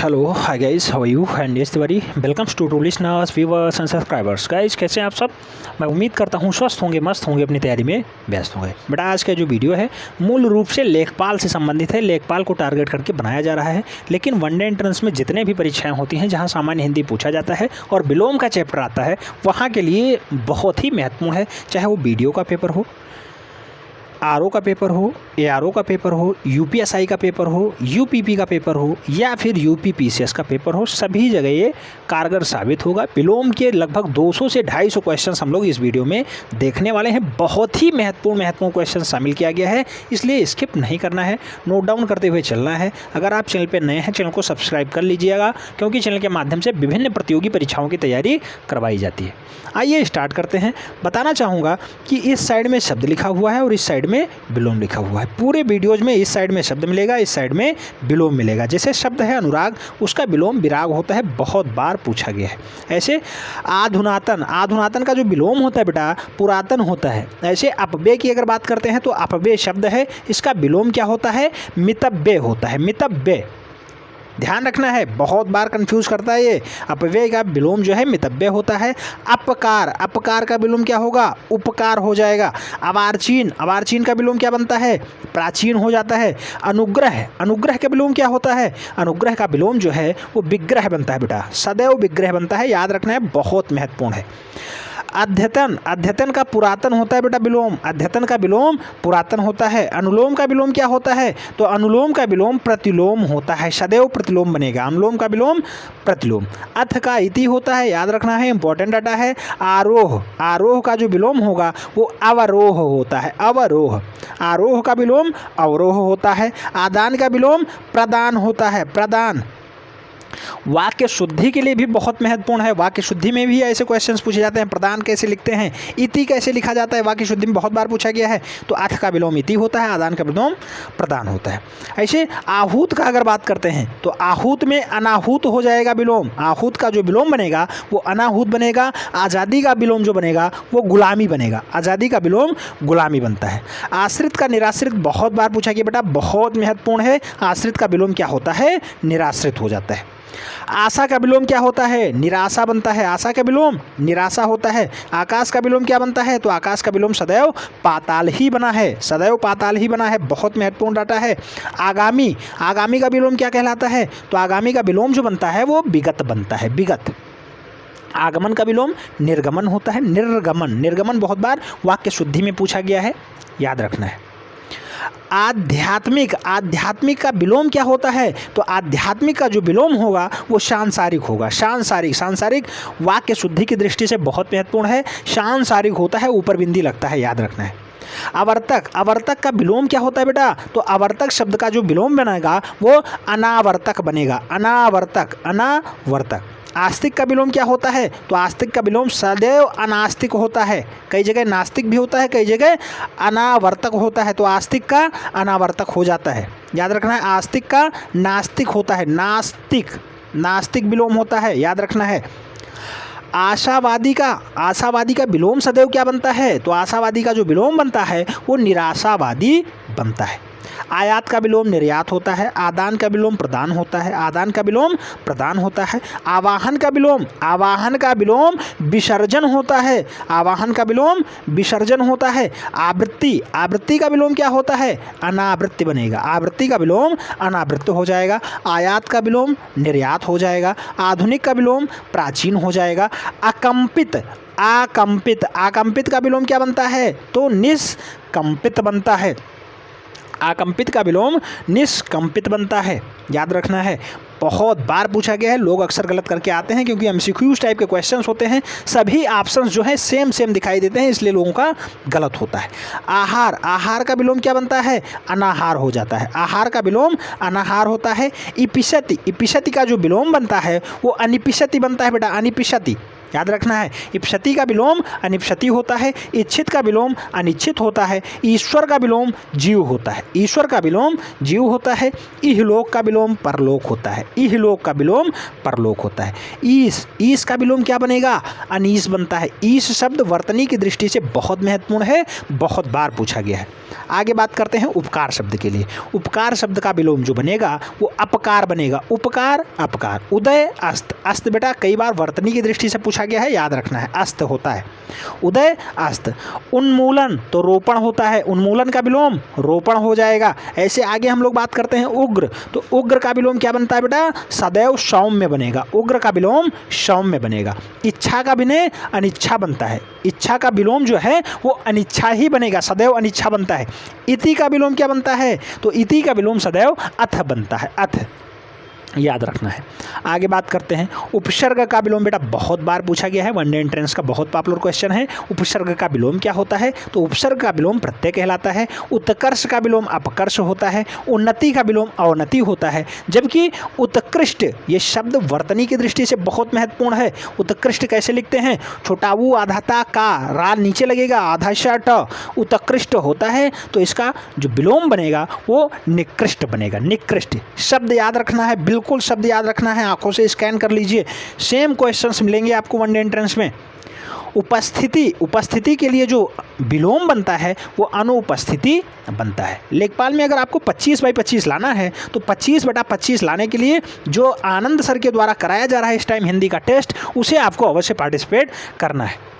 Hello hi guys, how are you and yes Tiwari welcomes to listeners viewers and subscribers. Guys कैसे हैं आप सब? मैं उम्मीद करता हूं स्वस्थ होंगे, मस्त होंगे, अपनी तैयारी में व्यस्त होंगे। बेटा आज का जो वीडियो है मूल रूप से लेखपाल से संबंधित है। लेखपाल को टारगेट करके बनाया जा रहा है, लेकिन वनडे एंट्रेंस में जितने भी परीक्षाएं होती हैं जहाँ सामान्य हिंदी पूछा जाता है और विलोम का चैप्टर आता है, वहाँ के लिए बहुत ही महत्वपूर्ण है। चाहे वो बीडीओ का पेपर हो, आरओ का पेपर हो, एआरओ का पेपर हो, यूपीएसआई का पेपर हो, यूपीपी का पेपर हो या फिर यूपीपीसीएस का पेपर हो, सभी जगह ये कारगर साबित होगा। विलोम के लगभग 200 से 250 क्वेश्चंस हम लोग इस वीडियो में देखने वाले हैं। बहुत ही महत्वपूर्ण क्वेश्चन शामिल किया गया है, इसलिए स्किप नहीं करना है, नोट डाउन करते हुए चलना है। अगर आप चैनल पर नए हैं, चैनल को सब्सक्राइब कर लीजिएगा, क्योंकि चैनल के माध्यम से विभिन्न प्रतियोगी परीक्षाओं की तैयारी करवाई जाती है। आइए स्टार्ट करते हैं। बताना चाहूँगा कि इस साइड में शब्द लिखा हुआ है और इस साइड में विलोम लिखा हुआ है। पूरे वीडियोज में इस साइड में शब्द मिलेगा, इस साइड में विलोम मिलेगा। जैसे शब्द है अनुराग, उसका विलोम विराग होता है, बहुत बार पूछा गया है। ऐसे आधुनातन, आधुनातन का जो विलोम होता है बेटा पुरातन होता है। ऐसे अपव्यय की अगर बात करते हैं तो अपव्यय शब्द है, इसका विलोम क्या होता है? मितव्यय होता है, मितव्यय। ध्यान रखना है, बहुत बार कंफ्यूज करता है ये। अपव्यय का विलोम जो है मितव्यय होता है। अपकार, अपकार का विलोम क्या होगा? उपकार हो जाएगा। अवार्चीन, अवार्चीन का विलोम क्या बनता है? प्राचीन हो जाता है। अनुग्रह, अनुग्रह का विलोम क्या होता है? अनुग्रह का विलोम जो है वो विग्रह बनता है बेटा, सदैव विग्रह बनता है, याद रखना है, बहुत महत्वपूर्ण है। अद्यतन, अद्यतन का पुरातन होता है बेटा विलोम, अद्यतन का विलोम पुरातन होता है। अनुलोम का विलोम क्या होता है? तो अनुलोम का विलोम प्रतिलोम होता है, सदैव प्रतिलोम बनेगा। अनुलोम का विलोम प्रतिलोम। अथ का इति होता है, याद रखना है, इंपॉर्टेंट डाटा है। आरोह, आरोह का जो विलोम होगा वो अवरोह होता है, अवरोह। आरोह का विलोम अवरोह होता है। आदान का विलोम प्रदान होता है, प्रदान। वाक्य शुद्धि के लिए भी बहुत महत्वपूर्ण है। वाक्य शुद्धि में भी ऐसे क्वेश्चंस पूछे जाते हैं। प्रदान कैसे लिखते हैं, इति कैसे लिखा जाता है, वाक्य शुद्धि में बहुत बार पूछा गया है। तो अथ का विलोम इति होता है, आदान का विलोम प्रदान होता है। ऐसे आहूत का अगर बात करते हैं तो आहूत में अनाहूत हो जाएगा विलोम। आहूत का जो विलोम बनेगा वो अनाहूत बनेगा। आज़ादी का विलोम जो बनेगा वो गुलामी बनेगा, आज़ादी का विलोम गुलामी बनता है। आश्रित का निराश्रित बहुत बार पूछा गया बेटा, बहुत महत्वपूर्ण है। आश्रित का विलोम क्या होता है? निराश्रित हो जाता है। आशा का विलोम क्या होता है? निराशा बनता है, आशा का विलोम निराशा होता है। आकाश का विलोम क्या बनता है? तो आकाश का विलोम सदैव पाताल ही बना है, सदैव पाताल ही बना है, बहुत महत्वपूर्ण डाटा है। आगामी, आगामी का विलोम क्या कहलाता है? तो आगामी का विलोम जो बनता है वो विगत बनता है, विगत। आगमन का विलोम निर्गमन होता है, निर्गमन, निर्गमन बहुत बार वाक्य शुद्धि में पूछा गया है, याद रखना है। आध्यात्मिक, आध्यात्मिक का विलोम क्या होता है? तो आध्यात्मिक का जो विलोम होगा वो सांसारिक होगा, सांसारिक। सांसारिक वाक्य शुद्धि की दृष्टि से बहुत महत्वपूर्ण है। सांसारिक होता है, ऊपर बिंदी लगता है, याद रखना है। आवर्तक, आवर्तक का विलोम क्या होता है बेटा? तो आवर्तक शब्द का जो विलोम बनेगा वो अनावर्तक बनेगा, अनावर्तक, अनावर्तक। आस्तिक का विलोम क्या होता है? तो आस्तिक का विलोम सदैव अनास्तिक होता है। कई जगह नास्तिक भी होता है, कई जगह अनावर्तक होता है, तो आस्तिक का अनावर्तक हो जाता है, याद रखना है। आस्तिक का नास्तिक होता है, नास्तिक, नास्तिक विलोम होता है, याद रखना है। आशावादी का, आशावादी का विलोम सदैव क्या बनता है? तो आशावादी का जो विलोम बनता है वो निराशावादी बनता है। आयात का विलोम निर्यात होता है। आदान का विलोम प्रदान होता है, आदान का विलोम प्रदान होता है। आवाहन का विलोम, आवाहन का विलोम विसर्जन होता है, आवाहन का विलोम विसर्जन होता है। आवृत्ति, आवृत्ति का विलोम क्या होता है? अनावृत्ति बनेगा, आवृत्ति का विलोम अनावृत्त हो जाएगा। आयात का विलोम निर्यात हो जाएगा। आधुनिक का विलोम प्राचीन हो जाएगा। अकंपित, आकंपित, आकंपित का विलोम क्या बनता है? तो निष्कंपित बनता है। आकंपित का विलोम निष्कंपित बनता है, याद रखना है। बहुत बार पूछा गया है, लोग अक्सर गलत करके आते हैं क्योंकि एमसीक्यूज टाइप के क्वेश्चंस होते हैं। सभी ऑप्शंस जो हैं सेम सेम दिखाई देते हैं, इसलिए लोगों का गलत होता है। आहार, आहार का विलोम क्या बनता है? अनाहार हो जाता है, आहार का विलोम अनाहार होता है। इपिशति, इपिशति का जो विलोम बनता है वो अनिपिशति बनता है बेटा, अनिपिशति। याद रखना है। इप्सति का विलोम अनिप्सति होता है, इच्छित का विलोम अनिच्छित होता है, ईश्वर का विलोम जीव होता है, ईश्वर का विलोम जीव होता है, इहलोक का विलोम परलोक होता है, इहलोक का विलोम परलोक होता है। ईश का विलोम क्या बनेगा? अनीस बनता है। ईश शब्द वर्तनी की दृष्टि से बहुत महत्वपूर्ण है, बहुत बार पूछा गया है। आगे बात करते हैं उपकार शब्द के लिए। उपकार शब्द का विलोम जो बनेगा वो अपकार बनेगा। उपकार अपकार। उदय अस्त। अस्त बेटा कई बार वर्तनी की दृष्टि से पूछा गया है, याद रखना है, अस्त होता है। उदय अस्त। उन्मूलन तो रोपण होता है, उन्मूलन का विलोम रोपण हो जाएगा। ऐसे आगे हम लोग बात करते हैं उग्र, तो उग्र का विलोम क्या बनता है बेटा? सदैव सौम्य बनेगा। उग्र का विलोम सौम्य बनेगा। इच्छा का विनय अनिच्छा बनता है। इच्छा का विलोम जो है वो अनिच्छा ही बनेगा, सदैव अनिच्छा बनता है। इति का विलोम क्या बनता है? तो इति का विलोम सदैव अथ बनता है, अथ, याद रखना है। आगे बात करते हैं उपसर्ग का विलोम। बेटा बहुत बार पूछा गया है, वनडे एंट्रेंस का बहुत पॉपुलर क्वेश्चन है। उपसर्ग का विलोम क्या होता है? तो उपसर्ग का विलोम प्रत्यय कहलाता है। उत्कर्ष का विलोम अपकर्ष होता है। उन्नति का विलोम अवनति होता है। जबकि उत्कृष्ट ये शब्द वर्तनी की दृष्टि से बहुत महत्वपूर्ण है। उत्कृष्ट कैसे लिखते हैं? छोटा ऊ आधा ता का, रा नीचे लगेगा, आधा श ट, उत्कृष्ट होता है। तो इसका जो विलोम बनेगा वो निकृष्ट बनेगा। निकृष्ट शब्द याद रखना है, बिल्कुल शब्द याद रखना है, आंखों से स्कैन कर लीजिए। सेम क्वेश्चंस मिलेंगे आपको वनडे एंट्रेंस में। उपस्थिति, उपस्थिति के लिए जो विलोम बनता है वो अनुपस्थिति बनता है। लेखपाल में अगर आपको 25/25 लाना है तो 25/25 लाने के लिए जो आनंद सर के द्वारा कराया जा रहा है इस टाइम हिंदी का टेस्ट, उसे आपको अवश्य पार्टिसिपेट करना है।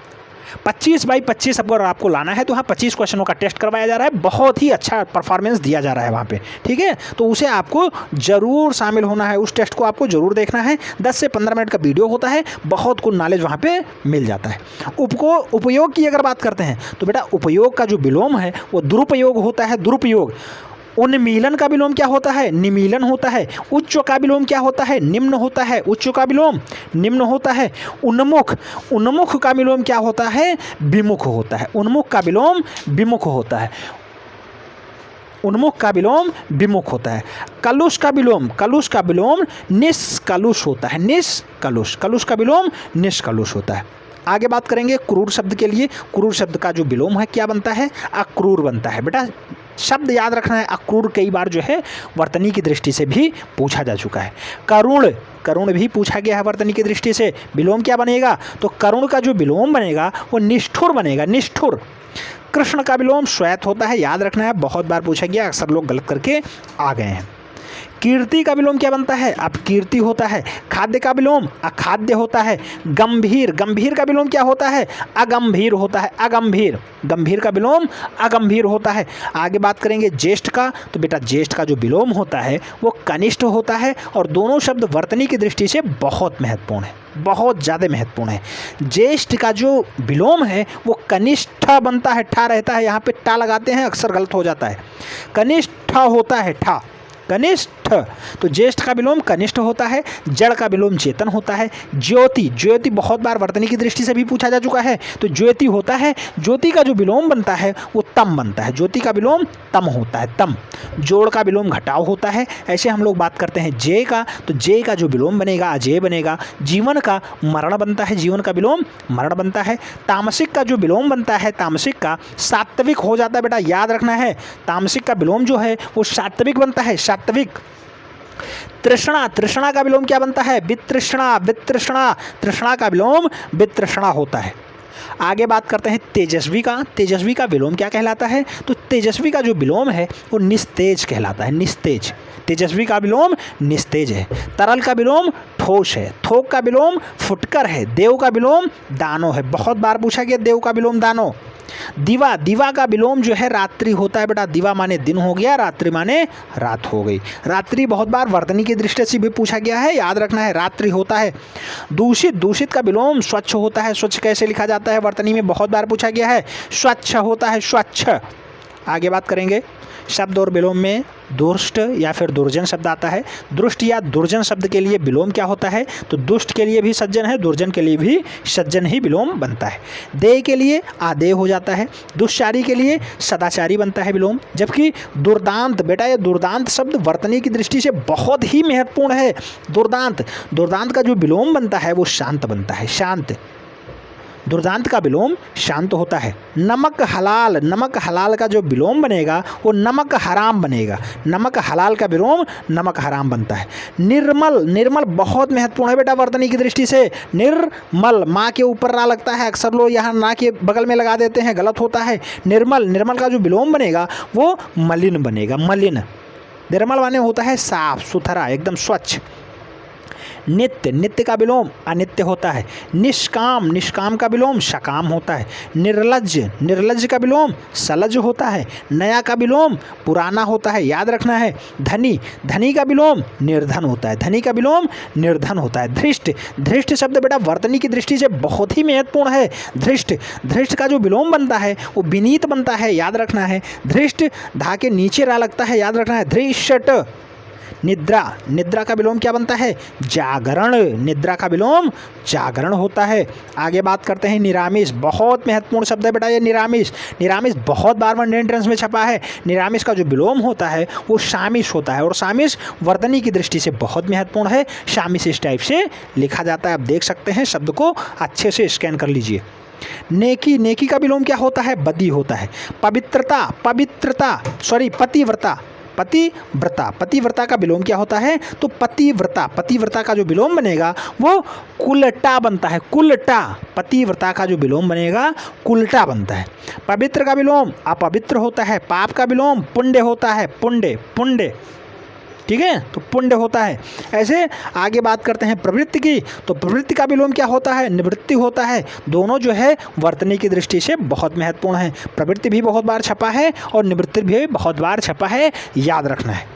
25/25 अगर आपको लाना है तो वहाँ 25 क्वेश्चनों का टेस्ट करवाया जा रहा है, बहुत ही अच्छा परफॉर्मेंस दिया जा रहा है वहाँ पे, ठीक है। तो उसे आपको ज़रूर शामिल होना है, उस टेस्ट को आपको ज़रूर देखना है। 10 से 15 मिनट का वीडियो होता है, बहुत कुछ नॉलेज वहाँ पे मिल जाता है। उपयोग की अगर बात करते हैं तो बेटा उपयोग का जो विलोम है वो दुरुपयोग होता है। दुरुपयोग। उन्मीलन का विलोम क्या होता है? निमीलन होता है। उच्च का विलोम क्या होता है? निम्न होता है। उच्च का विलोम निम्न होता है। उन्मुख, उन्मुख का विलोम क्या होता है? विमुख होता है। उन्मुख का विलोम विमुख होता है। उन्मुख का विलोम विमुख होता है। कलुष का विलोम, कलुष का विलोम निष्कलुष होता है। निष्कलुष, कलुष का विलोम निष्कलुष होता है। आगे बात करेंगे क्रूर शब्द के लिए। क्रूर शब्द का जो विलोम है क्या बनता है? अक्रूर बनता है। बेटा शब्द याद रखना है, अक्रूर कई बार जो है वर्तनी की दृष्टि से भी पूछा जा चुका है। करुण, करुण भी पूछा गया है वर्तनी की दृष्टि से। विलोम क्या बनेगा? तो करुण का जो विलोम बनेगा वो निष्ठुर बनेगा, निष्ठुर। कृष्ण का विलोम श्वेत होता है, याद रखना है, बहुत बार पूछा गया, अक्सर लोग गलत करके आ गए हैं। कीर्ति का विलोम क्या बनता है? अब कीर्ति होता है। खाद्य का विलोम अखाद्य होता है। गंभीर, गंभीर का विलोम क्या होता है? अगंभीर होता है। अगंभीर, गंभीर का विलोम अगंभीर होता है। आगे बात करेंगे ज्येष्ठ का, तो बेटा ज्येष्ठ का जो विलोम होता है वो कनिष्ठ होता है। और दोनों शब्द वर्तनी की दृष्टि से बहुत महत्वपूर्ण है, बहुत ज़्यादा महत्वपूर्ण है। ज्येष्ठ का जो विलोम है वो कनिष्ठ बनता है, ठा रहता है, यहाँ पे टा लगाते हैं, अक्सर गलत हो जाता है। कनिष्ठ होता है, ठा, कनिष्ठ। तो ज्येष्ठ का विलोम कनिष्ठ होता है। जड़ का विलोम चेतन होता है। ज्योति, ज्योति बहुत बार वर्तनी की दृष्टि से भी पूछा जा चुका है, तो ज्योति होता है। ज्योति का जो विलोम बनता है वो तम बनता है। ज्योति का विलोम तम होता है, तम। जोड़ का विलोम घटाव होता है। ऐसे हम लोग बात करते हैं जय का, तो जय का जो विलोम बनेगा अजय बनेगा। जीवन का मरण बनता है, जीवन का विलोम मरण बनता है। तामसिक का जो विलोम बनता है, तामसिक का सात्विक हो जाता है। बेटा याद रखना है, तामसिक का विलोम जो है वो सात्विक बनता है, सात्विक। तृष्णा, तृष्णा का विलोम क्या बनता है? वितृष्णा, वितृष्णा। तृष्णा का विलोम वितृष्णा होता है। आगे बात करते हैं तेजस्वी का। तेजस्वी का विलोम क्या कहलाता है? तो तेजस्वी का जो विलोम है वो निस्तेज कहलाता है, निस्तेज। तेजस्वी का विलोम निस्तेज है। तरल का विलोम ठोस है। थोक का विलोम फुटकर है। देव का विलोम दानो है, बहुत बार पूछा गया देव का विलोम दानो। दिवा, दिवा का विलोम जो है रात्रि होता है। बेटा दिवा माने दिन हो गया, रात्रि माने रात हो गई। रात्रि बहुत बार वर्तनी की दृष्टि से भी पूछा गया है, याद रखना है, रात्रि होता है। दूषित, दूषित का विलोम स्वच्छ होता है। स्वच्छ कैसे लिखा जाता है? वर्तनी में बहुत बार पूछा गया है, स्वच्छ होता है, स्वच्छ। आगे बात करेंगे शब्द और विलोम में दुष्ट या फिर दुर्जन शब्द आता है। दुष्ट या दुर्जन शब्द के लिए विलोम क्या होता है? तो दुष्ट के लिए भी सज्जन है, दुर्जन के लिए भी सज्जन ही विलोम बनता है। देय के लिए आदेय हो जाता है। दुष्चारी के लिए सदाचारी बनता है विलोम। जबकि दुर्दांत, बेटा ये दुर्दांत शब्द वर्तनी की दृष्टि से बहुत ही महत्वपूर्ण है। दुर्दांत, दुर्दांत का जो विलोम बनता है वो शांत बनता है, शांत। दुर्दांत का विलोम शांत होता है। नमक हलाल का जो विलोम बनेगा वो नमक हराम बनेगा। नमक हलाल का विलोम नमक हराम बनता है। निर्मल बहुत महत्वपूर्ण है बेटा वर्तनी की दृष्टि से। निर्मल, माँ के ऊपर रा लगता है, अक्सर लोग यहाँ ना के बगल में लगा देते हैं, गलत होता है। निर्मल का जो विलोम बनेगा वो मलिन बनेगा, मलिन। निर्मल माने होता है साफ सुथरा, एकदम स्वच्छ। नित्य का विलोम अनित्य होता है। निष्काम का विलोम सकाम होता है। निर्लज्ज का विलोम सलज होता है। नया का विलोम पुराना होता है, याद रखना है। धनी का विलोम निर्धन होता है। धनी का विलोम निर्धन होता है। धृष्ट शब्द बेटा वर्तनी की दृष्टि से बहुत ही महत्वपूर्ण है। धृष्ट का जो विलोम बनता है वो विनीत बनता है, याद रखना है। धृष्ट धा के नीचे रा लगता है, याद रखना है। धृष्ट। निद्रा का विलोम क्या बनता है? जागरण। निद्रा का विलोम जागरण होता है। आगे बात करते हैं निरामिष। बहुत महत्वपूर्ण शब्द है बेटा ये निरामिष। निरामिष बहुत बार वन एंट्रेंस में छपा है। निरामिष का जो विलोम होता है वो शामिश होता है, और शामिश वर्तनी की दृष्टि से बहुत महत्वपूर्ण है। शामिश इस टाइप से लिखा जाता है, आप देख सकते हैं। शब्द को अच्छे से स्कैन कर लीजिए। नेकी का विलोम क्या होता है? बदी होता है। पतिव्रता का विलोम क्या होता है? तो पतिव्रता का जो विलोम बनेगा वो कुलटा बनता है, कुलटा। पतिव्रता का जो विलोम बनेगा कुलटा बनता है। पवित्र का विलोम अपवित्र होता है। पाप का विलोम पुण्य होता है, पुण्य। ठीक है, तो पुण्य होता है। ऐसे आगे बात करते हैं प्रवृत्ति की। तो प्रवृत्ति का विलोम क्या होता है? निवृत्ति होता है। दोनों जो है वर्तनी की दृष्टि से बहुत महत्वपूर्ण है। प्रवृत्ति भी बहुत बार छपा है और निवृत्ति भी बहुत बार छपा है, याद रखना है।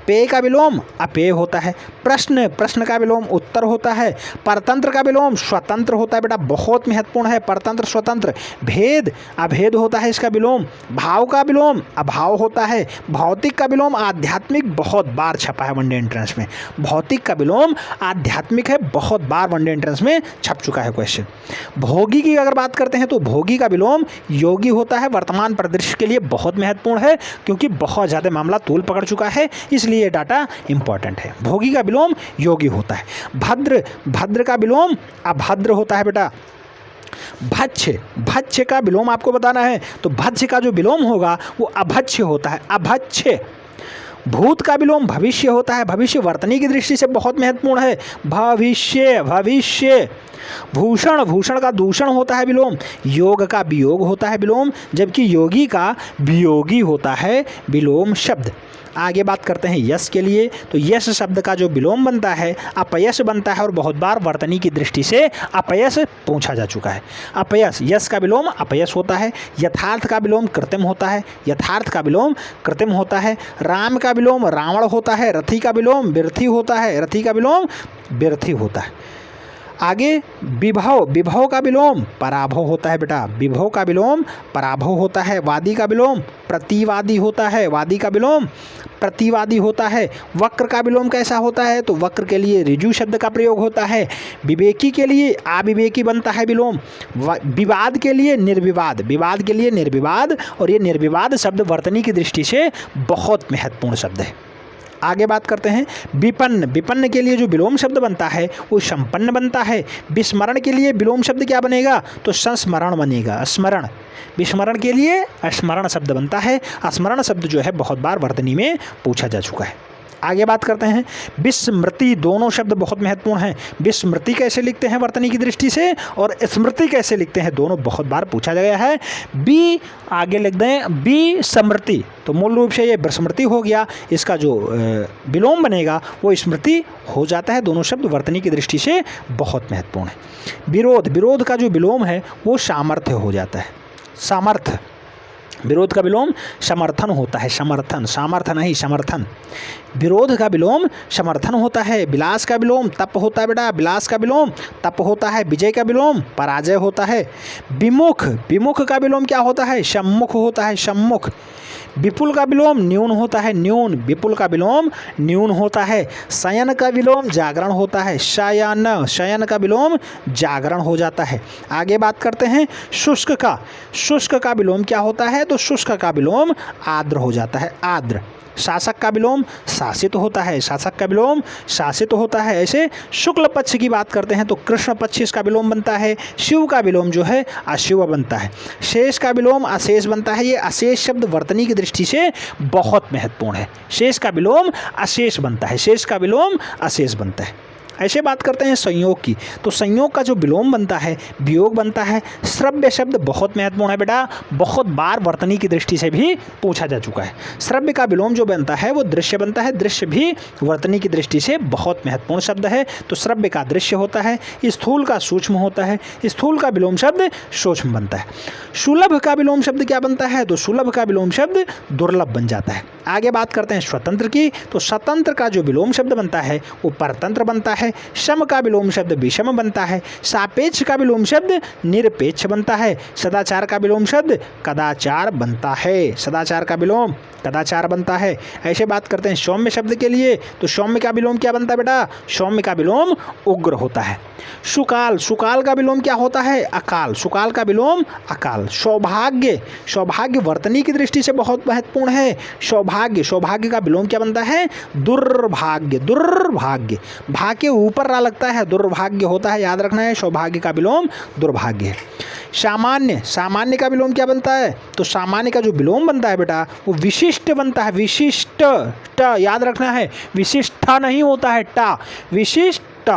पेय का विलोम अपेय होता है। प्रश्न का विलोम उत्तर होता है। परतंत्र का विलोम स्वतंत्र होता है बेटा, बहुत महत्वपूर्ण है। परतंत्र स्वतंत्र। भेद अभेद होता है इसका विलोम। भाव का विलोम अभाव होता है। भौतिक का विलोम आध्यात्मिक, बहुत बार छपा है वनडे एंट्रेंस में। भौतिक का विलोम आध्यात्मिक है, बहुत बार वनडे एंट्रेंस में छप चुका है क्वेश्चन। भोगी की अगर बात करते हैं तो भोगी का विलोम योगी होता है। वर्तमान परिदृश्य के लिए बहुत महत्वपूर्ण है, क्योंकि बहुत ज़्यादा मामला तूल पकड़ चुका है, इसलिए ये डाटा इंपॉर्टेंट है। भोगी का विलोम योगी होता है। भद्र का विलोम अभद्र होता है बेटा। भच्छ का विलोम आपको बताना है, तो भच्छ का जो विलोम होगा वो अभच्छ होता है, अभच्छ। भूत का विलोम भविष्य होता है। भविष्य वर्तनी की दृष्टि से बहुत महत्वपूर्ण है। भविष्य। भूषण का दूषण होता है विलोम। योग का वियोग होता है विलोम, जबकि योगी का वियोगी होता है विलोम शब्द। आगे बात करते हैं यश के लिए। तो यश शब्द का जो विलोम बनता है अपयश बनता है, और बहुत बार वर्तनी की दृष्टि से अपयश पूछा जा चुका है। अपयश, यश का विलोम अपयश होता है। यथार्थ का विलोम कृत्रिम होता है। यथार्थ का विलोम कृत्रिम होता है। राम का विलोम रावण होता है। रथी का विलोम बिरथी होता है। रथी का विलोम बिरथी होता है। आगे विभव का विलोम पराभव होता है बेटा। विभव का विलोम पराभव होता है। वादी का विलोम प्रतिवादी होता है। वादी का विलोम प्रतिवादी होता है। वक्र का विलोम कैसा होता है? तो वक्र के लिए ऋजु शब्द का प्रयोग होता है। विवेकी के लिए अविवेकी बनता है विलोम। विवाद के लिए निर्विवाद, विवाद के लिए निर्विवाद, और ये निर्विवाद शब्द वर्तनी की दृष्टि से बहुत महत्वपूर्ण शब्द है। आगे बात करते हैं विपन्न के लिए जो विलोम शब्द बनता है वो संपन्न बनता है। विस्मरण के लिए विलोम शब्द क्या बनेगा? तो संस्मरण बनेगा, स्मरण। विस्मरण के लिए स्मरण शब्द बनता है। स्मरण शब्द जो है बहुत बार वर्तनी में पूछा जा चुका है। आगे बात करते हैं विस्मृति। दोनों शब्द बहुत महत्वपूर्ण हैं। विस्मृति कैसे लिखते हैं वर्तनी की दृष्टि से, और स्मृति कैसे लिखते हैं, दोनों बहुत बार पूछा गया है। बी आगे लिख दें बी स्मृति, तो मूल रूप से ये विस्मृति हो गया। इसका जो विलोम बनेगा वो स्मृति हो जाता है। दोनों शब्द वर्तनी की दृष्टि से बहुत महत्वपूर्ण है। विरोध का जो विलोम है वो सामर्थ्य हो जाता है। सामर्थ्य। विरोध का विलोम समर्थन होता है। सामर्थ्य नहीं, समर्थन। विरोध का विलोम समर्थन होता है। विलास का विलोम तप होता है बेटा। विलास का विलोम तप होता है। विजय का विलोम पराजय होता है। विमुख का विलोम क्या होता है? सम्मुख होता है, सम्मुख। विपुल का विलोम न्यून होता है, न्यून। विपुल का विलोम न्यून होता है। शयन का विलोम जागरण होता है। शयन का विलोम जागरण हो जाता है। आगे बात करते हैं शुष्क का विलोम क्या होता है? तो शुष्क का विलोम आर्द्र हो जाता है, आर्द्र। शासक का विलोम शासित होता है, शासक का विलोम शासित होता है। ऐसे शुक्ल पक्ष की बात करते हैं तो कृष्ण पक्ष इसका विलोम बनता है। शिव का विलोम जो है अशिव बनता है। शेष का विलोम अशेष बनता है। ये अशेष शब्द वर्तनी की दृष्टि से बहुत महत्वपूर्ण है। शेष का विलोम अशेष बनता है, शेष का विलोम अशेष बनता है। ऐसे बात करते हैं संयोग की, तो संयोग का जो विलोम बनता है वियोग बनता है। श्रव्य शब्द बहुत महत्वपूर्ण है बेटा, बहुत बार वर्तनी की दृष्टि से भी पूछा जा चुका है। श्रव्य का विलोम जो बनता है वो दृश्य बनता है। दृश्य भी वर्तनी की दृष्टि से बहुत महत्वपूर्ण शब्द है, तो श्रव्य का दृश्य होता है। स्थूल का सूक्ष्म होता है, स्थूल का विलोम शब्द सूक्ष्म बनता है। सुलभ का विलोम शब्द क्या बनता है, तो सुलभ का विलोम शब्द दुर्लभ बन जाता है। आगे बात करते हैं स्वतंत्र की, तो स्वतंत्र का जो विलोम शब्द बनता है वो परतंत्र बनता है। सम का विलोम शब्द विषम बनता है। सापेक्ष का विलोम शब्द निरपेक्ष बनता है। सदाचार का विलोम शब्द कदाचार बनता है, सदाचार का विलोम कदाचार बनता है। ऐसे बात करते हैं सौम्य शब्द के लिए, तो सौम्य का विलोम क्या बनता है बेटा, सौम्य का विलोम उग्र होता है। सुकाल, सुकाल का विलोम क्या होता है, अकाल, सुकाल का विलोम अकाल। सौभाग्य, सौभाग्य वर्तनी की दृष्टि से बहुत महत्वपूर्ण है। सौभाग्य, सौभाग्य का विलोम क्या बनता है, दुर्भाग्य, दुर्भाग्य। भाग के ऊपर रा लगता है, दुर्भाग्य होता है, याद रखना है। सौभाग्य का विलोम दुर्भाग्य है। सामान्य, सामान्य का विलोम क्या बनता है, तो सामान्य का जो विलोम बनता है बेटा वो विशिष्ट बनता है। विशिष्ट, ट याद रखना है, विशिष्ट नहीं होता है, टा विशिष्ट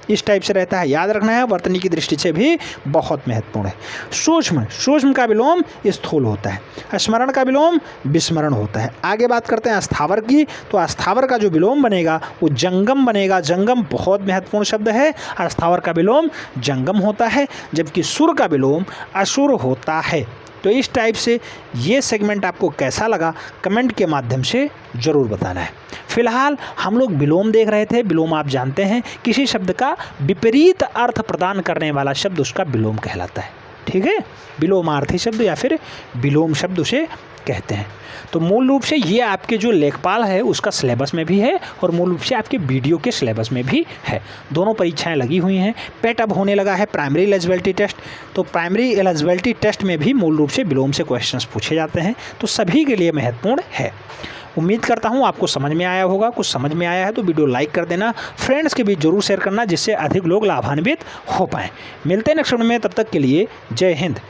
इस टाइप से रहता है, याद रखना है। वर्तनी की दृष्टि से भी बहुत महत्वपूर्ण है। सूक्ष्म, सूक्ष्म का विलोम स्थूल होता है। स्मरण का विलोम विस्मरण होता है। आगे बात करते हैं अस्थावर की, तो अस्थावर का जो विलोम बनेगा वो जंगम बनेगा। जंगम बहुत महत्वपूर्ण शब्द है, अस्थावर का विलोम जंगम होता है, जबकि सुर का विलोम असुर होता है। तो इस टाइप से ये सेगमेंट आपको कैसा लगा कमेंट के माध्यम से ज़रूर बताना है। फिलहाल हम लोग विलोम देख रहे थे। विलोम आप जानते हैं किसी शब्द का विपरीत अर्थ प्रदान करने वाला शब्द उसका विलोम कहलाता है, ठीक है। विलोमार्थी शब्द या फिर विलोम शब्द उसे कहते हैं। तो मूल रूप से ये आपके जो लेखपाल है उसका सिलेबस में भी है और मूल रूप से आपके वीडियो के सिलेबस में भी है। दोनों परीक्षाएं लगी हुई हैं। पेट अब होने लगा है प्राइमरी एलिजिबिलिटी टेस्ट, तो प्राइमरी एलिजिबिलिटी टेस्ट में भी मूल रूप से विलोम से क्वेश्चंस पूछे जाते हैं, तो सभी के लिए महत्वपूर्ण है। उम्मीद करता हूँ आपको समझ में आया होगा। कुछ समझ में आया है तो वीडियो लाइक कर देना, फ्रेंड्स के बीच जरूर शेयर करना जिससे अधिक लोग लाभान्वित हो पाएँ। मिलते हैं नेक्स्ट वीडियो में, तब तक के लिए जय हिंद।